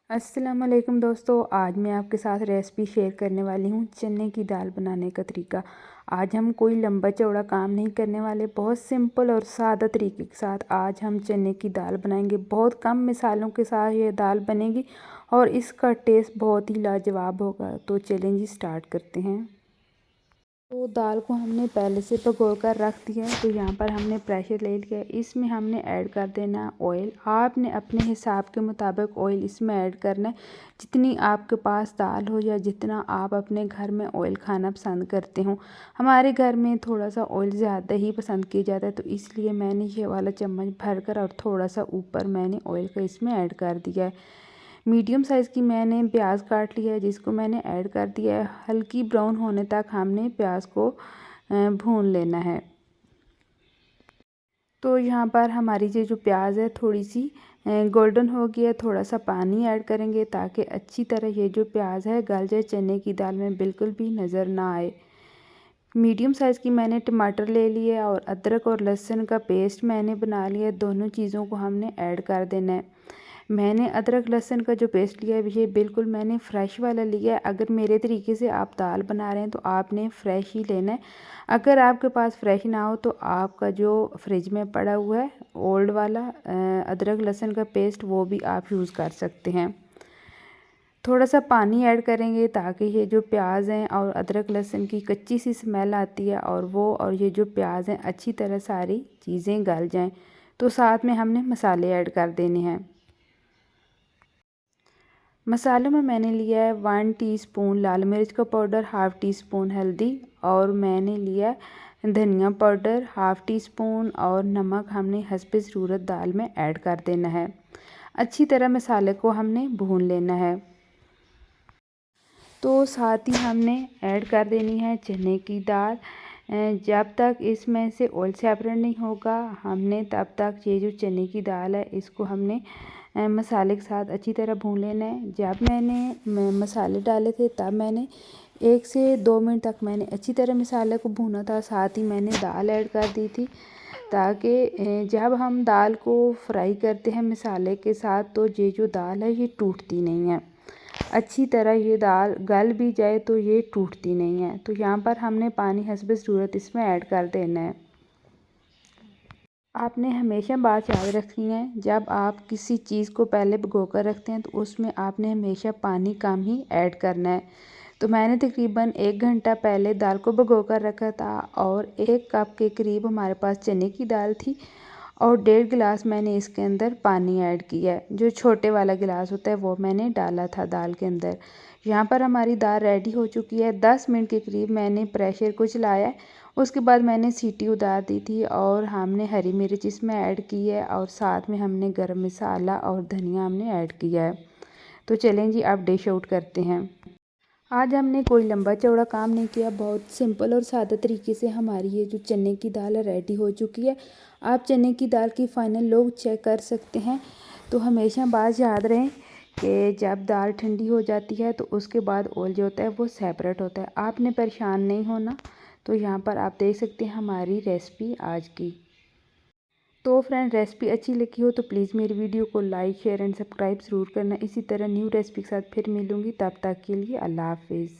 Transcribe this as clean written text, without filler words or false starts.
अस्सलाम वालेकुम दोस्तों, आज मैं आपके साथ रेसिपी शेयर करने वाली हूँ चने की दाल बनाने का तरीका। आज हम कोई लंबा चौड़ा काम नहीं करने वाले, बहुत सिंपल और सादा तरीके के साथ आज हम चने की दाल बनाएंगे। बहुत कम मिसालों के साथ ये दाल बनेगी और इसका टेस्ट बहुत ही लाजवाब होगा। तो चलें जी, स्टार्ट करते हैं। तो दाल को हमने पहले से भिगो कर रख दिया है। तो यहाँ पर हमने प्रेशर ले लिया है, इसमें हमने ऐड कर देना ऑयल। आपने अपने हिसाब के मुताबिक ऑयल इसमें ऐड करना है, जितनी आपके पास दाल हो या जितना आप अपने घर में ऑयल खाना पसंद करते हो। हमारे घर में थोड़ा सा ऑयल ज़्यादा ही पसंद किया जाता है, तो इसलिए मैंने ये वाला चम्मच भर कर और थोड़ा सा ऊपर मैंने ऑयल का इसमें ऐड कर दिया है। मीडियम साइज़ की मैंने प्याज काट लिया है, जिसको मैंने ऐड कर दिया है। हल्की ब्राउन होने तक हमने प्याज को भून लेना है। तो यहाँ पर हमारी ये जो प्याज है थोड़ी सी गोल्डन हो गई है। थोड़ा सा पानी ऐड करेंगे ताकि अच्छी तरह ये जो प्याज है गल जाए, चने की दाल में बिल्कुल भी नज़र ना आए। मीडियम साइज़ की मैंने टमाटर ले लिया और अदरक और लहसुन का पेस्ट मैंने बना लिया। दोनों चीज़ों को हमने ऐड कर देना है। मैंने अदरक लहसुन का जो पेस्ट लिया है ये बिल्कुल मैंने फ़्रेश वाला लिया है। अगर मेरे तरीके से आप दाल बना रहे हैं तो आपने फ़्रेश ही लेना है। अगर आपके पास फ़्रेश ना हो तो आपका जो फ्रिज में पड़ा हुआ है ओल्ड वाला अदरक लहसुन का पेस्ट, वो भी आप यूज़ कर सकते हैं। थोड़ा सा पानी ऐड करेंगे ताकि ये जो प्याज हैं और अदरक लहसुन की कच्ची सी स्मेल आती है और ये जो प्याज हैं अच्छी तरह सारी चीज़ें गल जाएं। तो साथ में हमने मसाले ऐड कर देने हैं। मसालों में मैंने लिया है 1 टीस्पून लाल मिर्च का पाउडर, हाफ़ टी स्पून हल्दी और मैंने लिया धनिया पाउडर हाफ़ टी स्पून और नमक हमने हस्बे ज़रूरत दाल में ऐड कर देना है। अच्छी तरह मसाले को हमने भून लेना है। तो साथ ही हमने ऐड कर देनी है चने की दाल। जब तक इसमें से ऑयल सेपरेट नहीं होगा हमने तब तक ये जो चने की दाल है इसको हमने मसाले के साथ अच्छी तरह भून लेना है। जब मैंने मसाले डाले थे तब मैंने 1 से 2 मिनट तक मैंने अच्छी तरह मसाले को भूना था। साथ ही मैंने दाल ऐड कर दी थी ताकि जब हम दाल को फ्राई करते हैं मसाले के साथ तो ये जो दाल है ये टूटती नहीं है। अच्छी तरह ये दाल गल भी जाए तो ये टूटती नहीं है। तो यहाँ पर हमने पानी हस्बे ज़रूरत इसमें ऐड कर देना है। आपने हमेशा बात याद रखनी है, जब आप किसी चीज़ को पहले भिगो कर रखते हैं तो उसमें आपने हमेशा पानी कम ही ऐड करना है। तो मैंने तकरीबन 1 घंटा पहले दाल को भिगो कर रखा था और 1 कप के करीब हमारे पास चने की दाल थी और 1.5 गिलास मैंने इसके अंदर पानी ऐड किया है। जो छोटे वाला गिलास होता है वो मैंने डाला था दाल के अंदर। यहाँ पर हमारी दाल रेडी हो चुकी है। 10 मिनट के करीब मैंने प्रेशर को चलाया है। उसके बाद मैंने सीटी उतार दी थी और हमने हरी मिर्च इसमें ऐड की है और साथ में हमने गरम मसाला और धनिया हमने ऐड किया है। तो चलें जी, अब डिश आउट करते हैं। आज हमने कोई लंबा चौड़ा काम नहीं किया, बहुत सिंपल और सादा तरीके से हमारी ये जो चने की दाल है रेडी हो चुकी है। आप चने की दाल की फ़ाइनल लुक चेक कर सकते हैं। तो हमेशा बात याद रहे कि जब दाल ठंडी हो जाती है तो उसके बाद ऑयल जो होता है वो सेपरेट होता है। आपने परेशान नहीं होना। तो यहाँ पर आप देख सकते हैं हमारी रेसिपी आज की। तो फ्रेंड, रेसिपी अच्छी लगी हो तो प्लीज़ मेरी वीडियो को लाइक शेयर एंड सब्सक्राइब ज़रूर करना। इसी तरह न्यू रेसिपी के साथ फिर मिलूँगी, तब तक के लिए अल्लाह हाफिज़।